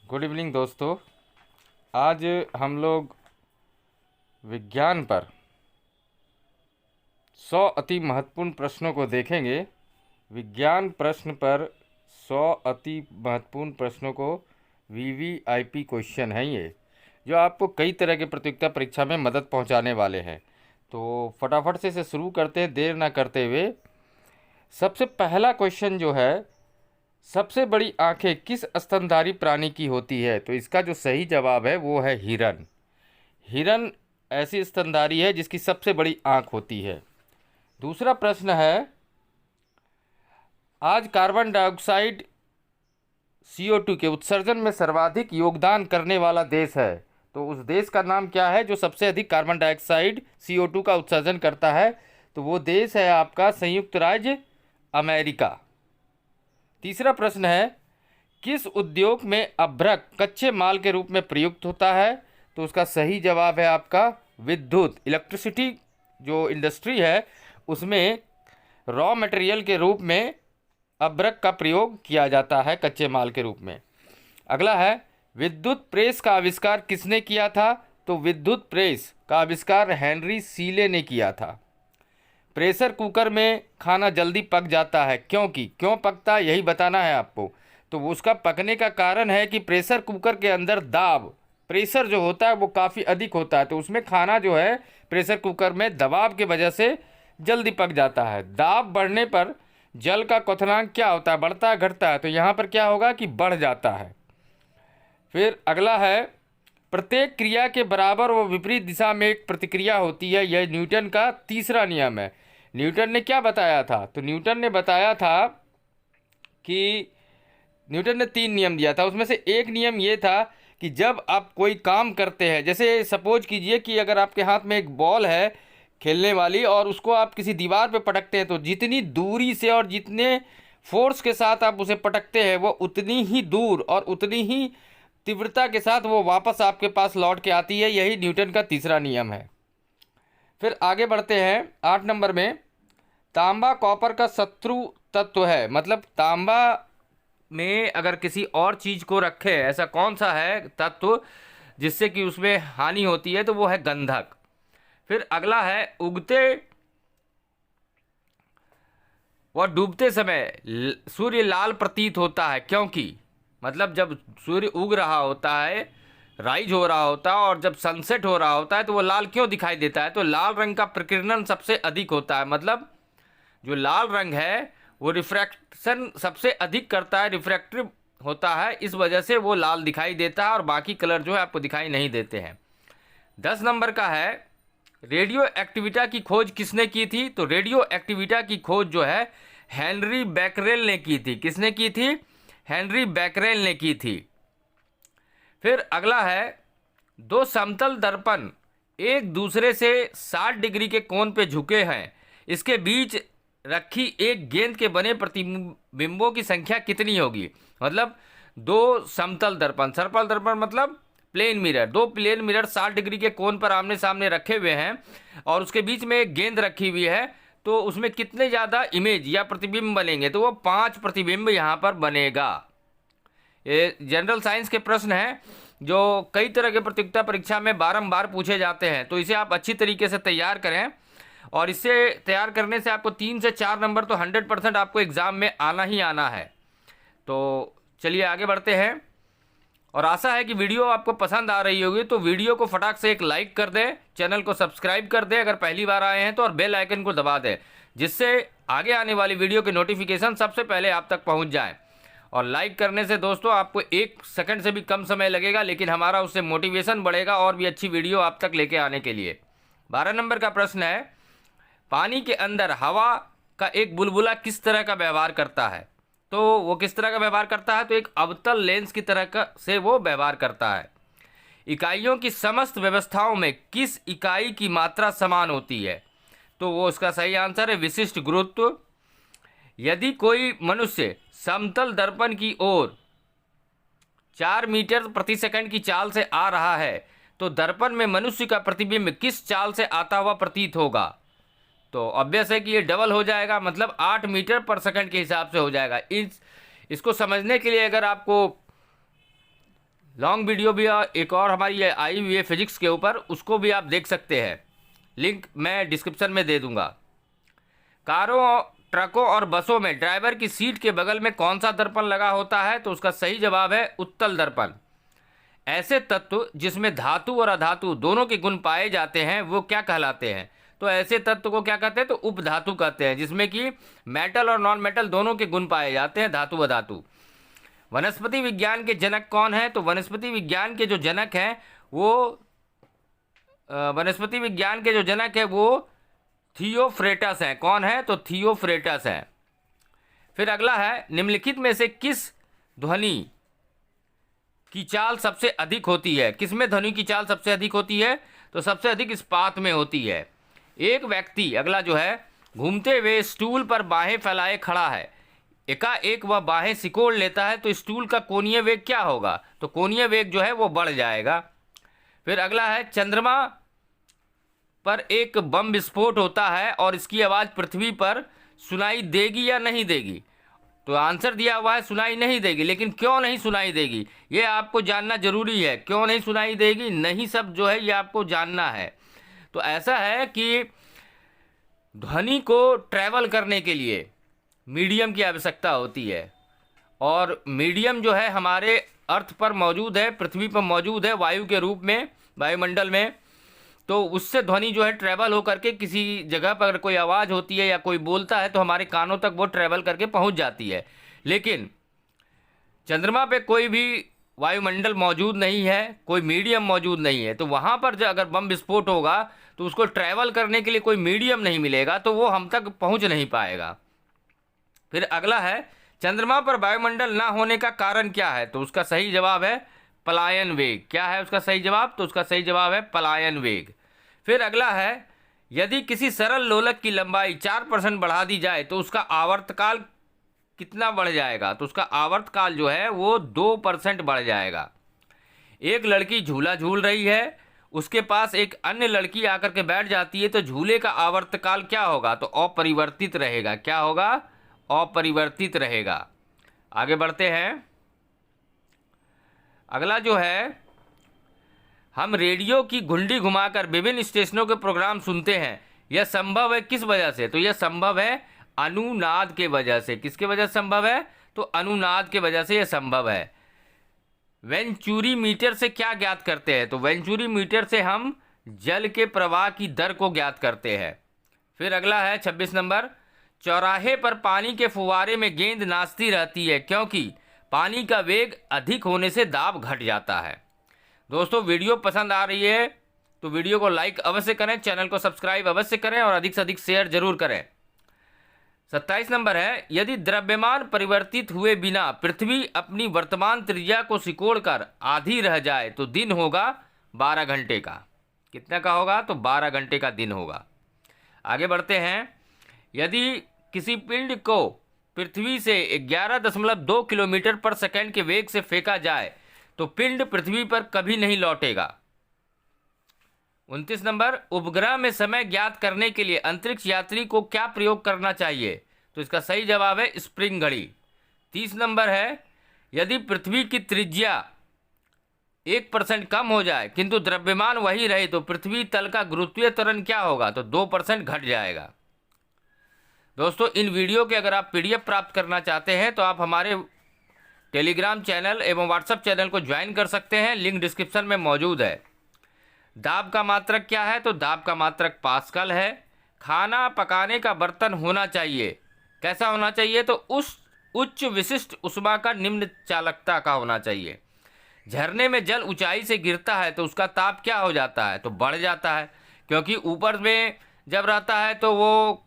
Good evening दोस्तों। आज हम लोग विज्ञान पर 100 अति महत्वपूर्ण प्रश्नों को देखेंगे। विज्ञान प्रश्न पर 100 अति महत्वपूर्ण प्रश्नों को वीवीआईपी क्वेश्चन हैं ये, जो आपको कई तरह के प्रतियोगिता परीक्षा में मदद पहुंचाने वाले हैं। तो फटाफट से इसे शुरू करते हैं, देर ना करते हुए। सबसे पहला क्वेश्चन जो है, सबसे बड़ी आंखें किस स्तनधारी प्राणी की होती है? तो इसका जो सही जवाब है वो है हिरन। हिरन ऐसी स्तनधारी है जिसकी सबसे बड़ी आंख होती है। दूसरा प्रश्न है, आज कार्बन डाइऑक्साइड CO2 के उत्सर्जन में सर्वाधिक योगदान करने वाला देश है। तो उस देश का नाम क्या है जो सबसे अधिक कार्बन डाइऑक्साइड CO2 का उत्सर्जन करता है? तो वो देश है आपका संयुक्त राज्य अमेरिका। तीसरा प्रश्न है, किस उद्योग में अभ्रक कच्चे माल के रूप में प्रयुक्त होता है? तो उसका सही जवाब है आपका विद्युत। इलेक्ट्रिसिटी जो इंडस्ट्री है उसमें रॉ मटेरियल के रूप में अभ्रक का प्रयोग किया जाता है, कच्चे माल के रूप में। अगला है, विद्युत प्रेस का आविष्कार किसने किया था? तो विद्युत प्रेस का आविष्कार हेनरी सीले ने किया था। प्रेशर कुकर में खाना जल्दी पक जाता है क्यों पकता है यही बताना है आपको। तो उसका पकने का कारण है कि प्रेशर कुकर के अंदर दाब, प्रेशर जो होता है वो काफ़ी अधिक होता है, तो उसमें खाना जो है प्रेशर कुकर में दबाव की वजह से जल्दी पक जाता है। दाब बढ़ने पर जल का क्वथनांक क्या होता है, बढ़ता है घटता है? तो यहाँ पर क्या होगा कि बढ़ जाता है। फिर अगला है, प्रत्येक क्रिया के बराबर व विपरीत दिशा में एक प्रतिक्रिया होती है, यह न्यूटन का तीसरा नियम है। न्यूटन ने क्या बताया था? तो न्यूटन ने बताया था कि न्यूटन ने 3 नियम दिया था, उसमें से एक नियम ये था कि जब आप कोई काम करते हैं, जैसे सपोज कीजिए कि अगर आपके हाथ में एक बॉल है खेलने वाली और उसको आप किसी दीवार पे पटकते हैं, तो जितनी दूरी से और जितने फोर्स के साथ आप उसे पटकते हैं वो उतनी ही दूर और उतनी ही तीव्रता के साथ वो वापस आपके पास लौट के आती है। यही न्यूटन का तीसरा नियम है। फिर आगे बढ़ते हैं 8 नंबर में, तांबा कॉपर का शत्रु तत्व है। मतलब तांबा में अगर किसी और चीज को रखे, ऐसा कौन सा है तत्व जिससे कि उसमें हानि होती है? तो वो है गंधक। फिर अगला है, उगते व डूबते समय सूर्य लाल प्रतीत होता है क्योंकि? मतलब जब सूर्य उग रहा होता है, राइज हो रहा होता है, और जब सनसेट हो रहा होता है तो वो लाल क्यों दिखाई देता है? तो लाल रंग का प्रकीर्णन सबसे अधिक होता है। मतलब जो लाल रंग है वो रिफ्रैक्शन सबसे अधिक करता है, रिफ्रैक्टिव होता है, इस वजह से वो लाल दिखाई देता है और बाकी कलर जो है आपको दिखाई नहीं देते हैं। 10 नंबर का है, रेडियो एक्टिविटा की खोज किसने की थी? तो रेडियो एक्टिविटा की खोज जो है हेनरी बैकरेल ने की थी। किसने की थी? हेनरी बैकरेल ने की थी। फिर अगला है, दो समतल दर्पण एक दूसरे से 60 डिग्री के कोण पे झुके हैं, इसके बीच रखी एक गेंद के बने प्रतिबिंबों की संख्या कितनी होगी? मतलब दो समतल दर्पण, सर्पल दर्पण मतलब प्लेन मिरर, दो प्लेन मिरर 60 डिग्री के कोण पर आमने सामने रखे हुए हैं और उसके बीच में एक गेंद रखी हुई है, तो उसमें कितने ज़्यादा इमेज या प्रतिबिंब बनेंगे? तो वो 5 प्रतिबिंब यहाँ पर बनेगा। ये जनरल साइंस के प्रश्न हैं जो कई तरह के प्रतियोगिता परीक्षा में बारंबार पूछे जाते हैं, तो इसे आप अच्छी तरीके से तैयार करें और इससे तैयार करने से आपको 3 से 4 नंबर तो 100% आपको एग्ज़ाम में आना ही आना है। तो चलिए आगे बढ़ते हैं, और आशा है कि वीडियो आपको पसंद आ रही होगी, तो वीडियो को फटाक से एक लाइक कर दें, चैनल को सब्सक्राइब कर दें अगर पहली बार आए हैं तो, और बेल आइकन को दबा दें जिससे आगे आने वाली वीडियो के नोटिफिकेशन सबसे पहले आप तक पहुंच जाएं। और लाइक करने से दोस्तों आपको 1 सेकंड से भी कम समय लगेगा, लेकिन हमारा उससे मोटिवेशन बढ़ेगा और भी अच्छी वीडियो आप तक लेके आने के लिए। 12 नंबर का प्रश्न है, पानी के अंदर हवा का एक बुलबुला किस तरह का व्यवहार करता है? तो वो किस तरह का व्यवहार करता है? तो एक अवतल लेंस की तरह का से वो व्यवहार करता है। इकाइयों की समस्त व्यवस्थाओं में किस इकाई की मात्रा समान होती है? तो वो उसका सही आंसर है विशिष्ट गुरुत्व। यदि कोई मनुष्य समतल दर्पण की ओर 4 मीटर प्रति सेकंड की चाल से आ रहा है तो दर्पण में मनुष्य का प्रतिबिंब किस चाल से आता हुआ प्रतीत होगा? तो ऑब्वियस है कि ये डबल हो जाएगा, मतलब 8 मीटर पर सेकंड के हिसाब से हो जाएगा। इसको समझने के लिए अगर आपको लॉन्ग वीडियो भी एक और हमारी आई हुई है फिजिक्स के ऊपर, उसको भी आप देख सकते हैं, लिंक मैं डिस्क्रिप्शन में दे दूंगा। कारों, ट्रकों और बसों में ड्राइवर की सीट के बगल में कौन सा दर्पण लगा होता है? तो उसका सही जवाब है उत्तल दर्पण। ऐसे तत्व जिसमें धातु और अधातु दोनों के गुण पाए जाते हैं वो क्या कहलाते हैं? तो ऐसे तत्व को क्या कहते हैं? तो उपधातु कहते हैं, जिसमें कि मेटल और नॉन मेटल दोनों के गुण पाए जाते हैं, धातु व धातु। वनस्पति विज्ञान के जनक कौन है? तो वनस्पति विज्ञान के जो जनक हैं वो थियोफ्रेटस हैं। कौन है? तो थियोफ्रेटस हैं। फिर अगला है, निम्नलिखित में से किस ध्वनि की चाल सबसे अधिक होती है? किसमें ध्वनि की चाल सबसे अधिक होती है? तो सबसे अधिक इस्पात में होती है। एक व्यक्ति, अगला जो है, घूमते हुए स्टूल पर बाहें फैलाए खड़ा है, एकाएक वह बाहें सिकोड़ लेता है तो स्टूल का कोणीय वेग क्या होगा? तो कोणीय वेग जो है वो बढ़ जाएगा। फिर अगला है, चंद्रमा पर एक बम विस्फोट होता है और इसकी आवाज़ पृथ्वी पर सुनाई देगी या नहीं देगी? तो आंसर दिया हुआ है सुनाई नहीं देगी, लेकिन क्यों नहीं सुनाई देगी ये आपको जानना जरूरी है। क्यों नहीं सुनाई देगी, नहीं सब जो है ये आपको जानना है। तो ऐसा है कि ध्वनि को ट्रैवल करने के लिए मीडियम की आवश्यकता होती है, और मीडियम जो है हमारे अर्थ पर मौजूद है, पृथ्वी पर मौजूद है वायु के रूप में, वायुमंडल में। तो उससे ध्वनि जो है ट्रैवल हो करके किसी जगह पर अगर कोई आवाज़ होती है या कोई बोलता है तो हमारे कानों तक वो ट्रैवल करके पहुंच जाती है। लेकिन चंद्रमा पे कोई भी वायुमंडल मौजूद नहीं है, कोई मीडियम मौजूद नहीं है, तो वहाँ पर जो अगर बम विस्फोट होगा तो उसको ट्रैवल करने के लिए कोई मीडियम नहीं मिलेगा, तो वो हम तक पहुँच नहीं पाएगा। फिर अगला है, चंद्रमा पर वायुमंडल ना होने का कारण क्या है? तो उसका सही जवाब है पलायन वेग। क्या है उसका सही जवाब? तो उसका सही जवाब है पलायन वेग। फिर अगला है, यदि किसी सरल लोलक की लंबाई 4% बढ़ा दी जाए तो उसका आवर्तकाल कितना बढ़ जाएगा? तो उसका आवर्तकाल जो है वो 2% बढ़ जाएगा। एक लड़की झूला झूल रही है, उसके पास एक अन्य लड़की आकर के बैठ जाती है, तो झूले का आवर्तकाल क्या होगा? तो अपरिवर्तित रहेगा। क्या होगा? अपरिवर्तित रहेगा। आगे बढ़ते हैं। अगला जो है, हम रेडियो की घुंडी घुमाकर विभिन्न स्टेशनों के प्रोग्राम सुनते हैं, यह संभव है किस वजह से? तो यह संभव है अनुनाद के वजह से। किसके वजह से संभव है? तो अनुनाद के वजह से यह संभव है। वेंचुरी मीटर से क्या ज्ञात करते हैं? तो वेंचुरी मीटर से हम जल के प्रवाह की दर को ज्ञात करते हैं। फिर अगला है 26 नंबर, चौराहे पर पानी के फुवारे में गेंद नाचती रहती है क्योंकि पानी का वेग अधिक होने से दाब घट जाता है। दोस्तों, वीडियो पसंद आ रही है तो वीडियो को लाइक अवश्य करें, चैनल को सब्सक्राइब अवश्य करें और अधिक से अधिक शेयर जरूर करें। 27 नंबर है, यदि द्रव्यमान परिवर्तित हुए बिना पृथ्वी अपनी वर्तमान त्रिज्या को सिकोड़कर आधी रह जाए तो दिन होगा 12 घंटे का। कितना का होगा? तो 12 घंटे का दिन होगा। आगे बढ़ते हैं। यदि किसी पिंड को पृथ्वी से 11.2 किलोमीटर पर सेकंड के वेग से फेंका जाए तो पिंड पृथ्वी पर कभी नहीं लौटेगा। 29 नंबर, उपग्रह में समय ज्ञात करने के लिए अंतरिक्ष यात्री को क्या प्रयोग करना चाहिए? तो इसका सही जवाब है स्प्रिंग घड़ी। 30 नंबर है, यदि पृथ्वी की त्रिज्या 1% कम हो जाए किंतु द्रव्यमान वही रहे तो पृथ्वी तल का गुरुत्वीय त्वरण क्या होगा? तो 2% घट जाएगा। दोस्तों, इन वीडियो के अगर आप PDF प्राप्त करना चाहते हैं तो आप हमारे टेलीग्राम चैनल एवं व्हाट्सएप चैनल को ज्वाइन कर सकते हैं, लिंक डिस्क्रिप्शन में मौजूद है। दाब का मात्रक क्या है? तो दाब का मात्रक पास्कल है। खाना पकाने का बर्तन होना चाहिए, कैसा होना चाहिए? तो उस उच्च विशिष्ट उष्मा का निम्न चालकता का होना चाहिए। झरने में जल ऊंचाई से गिरता है तो उसका ताप क्या हो जाता है? तो बढ़ जाता है, क्योंकि ऊपर में जब रहता है तो वो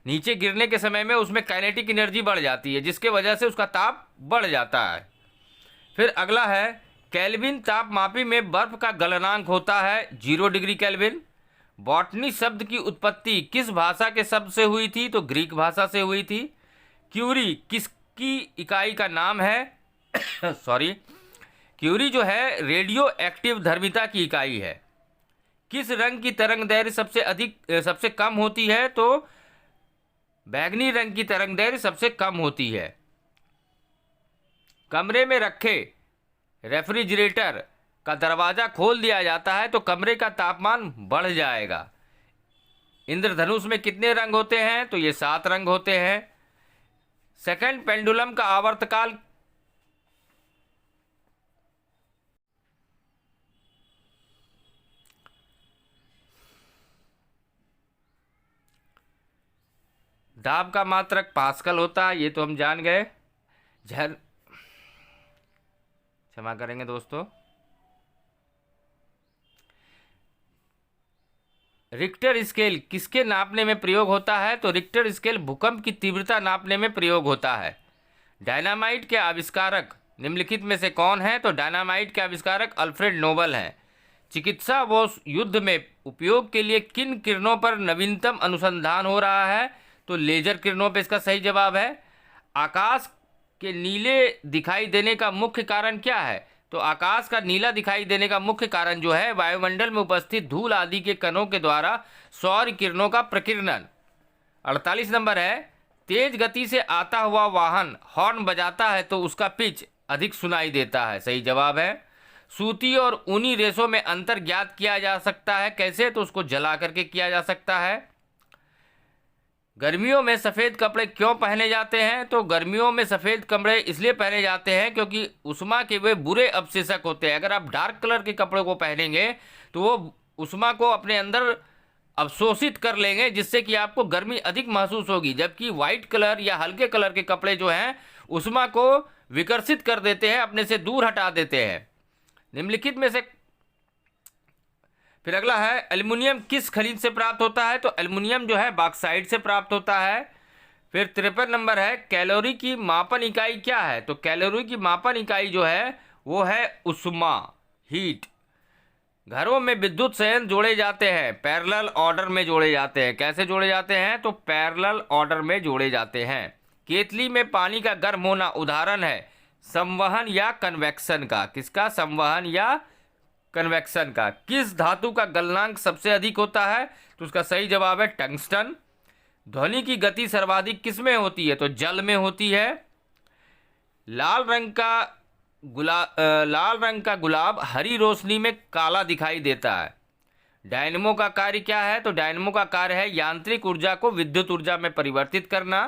नीचे गिरने के समय में उसमें काइनेटिक एनर्जी बढ़ जाती है, जिसके वजह से उसका ताप बढ़ जाता है। फिर अगला है, केल्विन तापमापी में बर्फ का गलनांक होता है 0 डिग्री केल्विन। बॉटनी शब्द की उत्पत्ति किस भाषा के शब्द से हुई थी? तो ग्रीक भाषा से हुई थी। क्यूरी किसकी इकाई का नाम है? सॉरी, क्यूरी जो है रेडियो एक्टिव धर्मिता की इकाई है। किस रंग की तरंग दैर्घ्य सबसे कम होती है? तो बैंगनी रंग की तरंग दैर्घ्य सबसे कम होती है। कमरे में रखे रेफ्रिजरेटर का दरवाज़ा खोल दिया जाता है तो कमरे का तापमान बढ़ जाएगा। इंद्रधनुष में कितने रंग होते हैं? तो ये 7 रंग होते हैं। सेकंड, पेंडुलम का आवर्तकाल दाब का मात्रक पास्कल होता है, ये तो हम जान गए। क्षमा करेंगे दोस्तों। रिक्टर स्केल किसके नापने में प्रयोग होता है? तो रिक्टर स्केल भूकंप की तीव्रता नापने में प्रयोग होता है। डायनामाइट के आविष्कारक निम्नलिखित में से कौन है? तो डायनामाइट के आविष्कारक अल्फ्रेड नोबल हैं। चिकित्सा व युद्ध में उपयोग के लिए किन किरणों पर नवीनतम अनुसंधान हो रहा है? तो लेजर किरणों पर इसका सही जवाब है। आकाश के नीले दिखाई देने का मुख्य कारण क्या है? तो आकाश का नीला दिखाई देने का मुख्य कारण जो है वायुमंडल में उपस्थित धूल आदि के कणों के द्वारा सौर किरणों का प्रकीर्णन। 48 नंबर है, तेज गति से आता हुआ वाहन हॉर्न बजाता है तो उसका पिच अधिक सुनाई देता है। सही जवाब है। सूती और ऊनी रेशों में अंतर ज्ञात किया जा सकता है, कैसे? तो उसको जला करके किया जा सकता है। गर्मियों में सफ़ेद कपड़े क्यों पहने जाते हैं? तो गर्मियों में सफ़ेद कपड़े इसलिए पहने जाते हैं क्योंकि उष्मा के वे बुरे अवशेषक होते हैं। अगर आप डार्क कलर के कपड़े को पहनेंगे तो वो उष्मा को अपने अंदर अवशोषित कर लेंगे, जिससे कि आपको गर्मी अधिक महसूस होगी। जबकि वाइट कलर या हल्के कलर के कपड़े जो हैं उष्मा को विकर्षित कर देते हैं, अपने से दूर हटा देते हैं। निम्नलिखित में से फिर अगला है, एल्युमिनियम किस खनिज से प्राप्त होता है? तो एल्युमिनियम जो है बॉक्साइट से प्राप्त होता है। फिर 53 नंबर है, कैलोरी की मापन इकाई क्या है? तो कैलोरी की मापन इकाई जो है वो है उष्मा, हीट। घरों में विद्युत संयंत्र जोड़े जाते हैं, पैरेलल ऑर्डर में जोड़े जाते हैं। कैसे जोड़े जाते हैं? तो पैरेलल ऑर्डर में जोड़े जाते हैं। केतली में पानी का गर्म होना उदाहरण है संवहन या कन्वेक्शन का। किसका? संवहन या कन्वेक्शन का। किस धातु का गलनांक सबसे अधिक होता है? तो उसका सही जवाब है टंगस्टन। ध्वनि की गति सर्वाधिक किस में होती है? तो जल में होती है। लाल रंग का गुलाब हरी रोशनी में काला दिखाई देता है। डायनमो का कार्य क्या है? तो डायनमो का कार्य है यांत्रिक ऊर्जा को विद्युत ऊर्जा में परिवर्तित करना।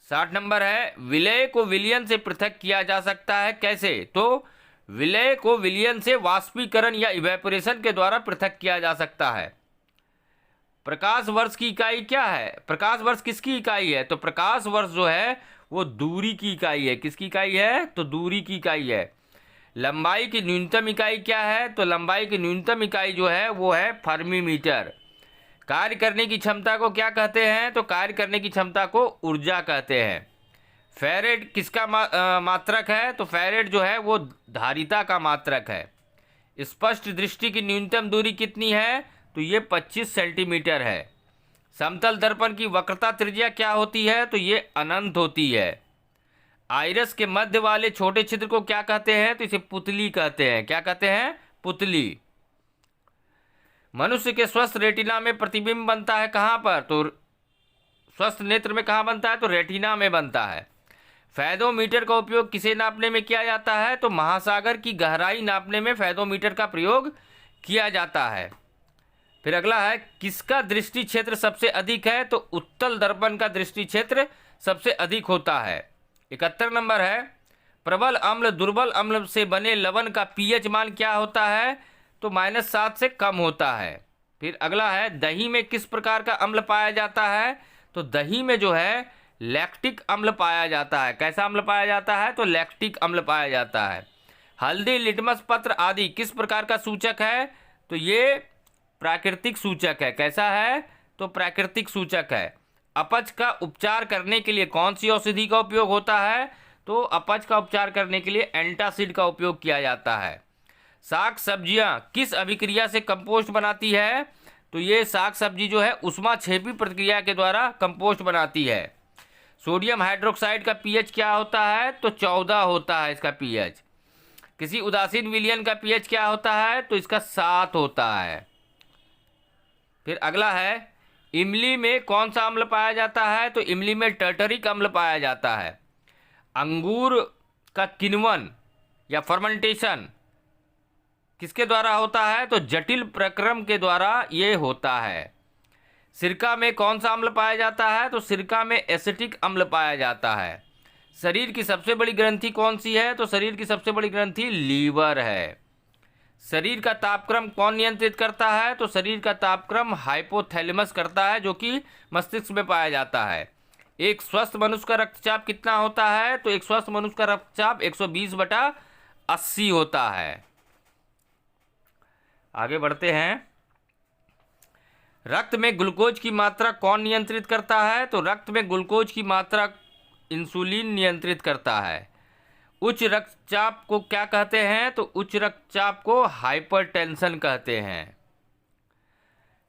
60 नंबर है, विलय को विलयन से पृथक किया जा सकता है, कैसे? तो विलय को विलयन से वाष्पीकरण या इवेपोरेशन के द्वारा पृथक किया जा सकता है। प्रकाश वर्ष की इकाई क्या है? प्रकाश वर्ष किसकी इकाई है? तो प्रकाश वर्ष जो है वो दूरी की इकाई है। किसकी इकाई है? तो दूरी की इकाई है। लंबाई की न्यूनतम इकाई क्या है? तो लंबाई की न्यूनतम इकाई जो है वो है फर्मी मीटर। कार्य करने की क्षमता को क्या कहते हैं? तो कार्य करने की क्षमता को ऊर्जा कहते हैं। फेरेड किसका मात्रक है? तो फेरेड जो है वो धारिता का मात्रक है। स्पष्ट दृष्टि की न्यूनतम दूरी कितनी है? तो ये 25 सेंटीमीटर है। समतल दर्पण की वक्रता त्रिज्या क्या होती है? तो ये अनंत होती है। आइरस के मध्य वाले छोटे छिद्र को क्या कहते हैं? तो इसे पुतली कहते हैं। क्या कहते हैं? पुतली। मनुष्य के स्वस्थ रेटिना में प्रतिबिंब बनता है कहाँ पर? तो स्वस्थ नेत्र में कहाँ बनता है? तो रेटिना में बनता है। फैदोमीटर का उपयोग किसे नापने में किया जाता है? तो महासागर की गहराई नापने में फैदोमीटर का प्रयोग किया जाता है। फिर अगला है, किसका दृष्टि क्षेत्र सबसे अधिक है? तो उत्तल दर्पण का दृष्टि क्षेत्र सबसे अधिक होता है। 71 नंबर है, प्रबल अम्ल दुर्बल अम्ल से बने लवण का पीएच मान क्या होता है? तो -7 से कम होता है। फिर अगला है, दही में किस प्रकार का अम्ल पाया जाता है? तो दही में जो है लैक्टिक अम्ल पाया जाता है। कैसा अम्ल पाया जाता है? तो लैक्टिक अम्ल पाया जाता है। हल्दी, लिटमस पत्र आदि किस प्रकार का सूचक है? तो ये प्राकृतिक सूचक है। कैसा है? तो प्राकृतिक सूचक है। अपच का उपचार करने के लिए कौन सी औषधि का उपयोग होता है? तो अपच का उपचार करने के लिए एंटासिड का उपयोग किया जाता है। साग सब्जियां किस अभिक्रिया से कंपोस्ट बनाती है? तो ये साग सब्जी जो है ऊष्माक्षेपी प्रक्रिया के द्वारा कंपोस्ट बनाती है। सोडियम हाइड्रोक्साइड का पीएच क्या होता है? तो 14 होता है इसका पीएच। किसी उदासीन विलयन का पीएच क्या होता है? तो इसका 7 होता है। फिर अगला है, इमली में कौन सा अम्ल पाया जाता है? तो इमली में टर्टरिक अम्ल पाया जाता है। अंगूर का किण्वन या फर्मेंटेशन किसके द्वारा होता है? तो जटिल प्रक्रम के द्वारा ये होता है। सिरका में कौन सा अम्ल पाया जाता है? तो सिरका में एसिटिक अम्ल पाया जाता है। शरीर की सबसे बड़ी ग्रंथि कौन सी है? तो शरीर की सबसे बड़ी ग्रंथि लीवर है। शरीर का तापक्रम कौन नियंत्रित करता है? तो शरीर का तापक्रम हाइपोथैलेमस करता है, जो कि मस्तिष्क में पाया जाता है। एक स्वस्थ मनुष्य का रक्तचाप कितना होता है? तो एक स्वस्थ मनुष्य का रक्तचाप 120/80 होता है। आगे बढ़ते हैं। रक्त में ग्लूकोज की मात्रा कौन नियंत्रित करता है? तो रक्त में ग्लूकोज की मात्रा इंसुलिन नियंत्रित करता है। उच्च रक्तचाप को क्या कहते हैं? तो उच्च रक्तचाप को हाइपरटेंशन कहते हैं।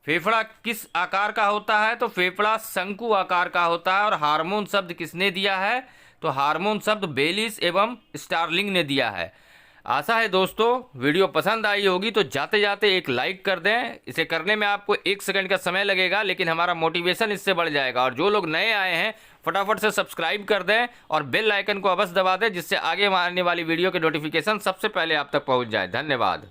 फेफड़ा किस आकार का होता है? तो फेफड़ा शंकु आकार का होता है। और हार्मोन शब्द किसने दिया है? तो हार्मोन शब्द बेलिस एवं स्टार्लिंग ने दिया है। आशा है दोस्तों वीडियो पसंद आई होगी, तो जाते जाते एक लाइक कर दें। इसे करने में आपको 1 सेकंड का समय लगेगा, लेकिन हमारा मोटिवेशन इससे बढ़ जाएगा। और जो लोग नए आए हैं फटाफट से सब्सक्राइब कर दें और बेल आइकन को अवश्य दबा दें, जिससे आगे आने वाली वीडियो के नोटिफिकेशन सबसे पहले आप तक पहुंच जाए। धन्यवाद।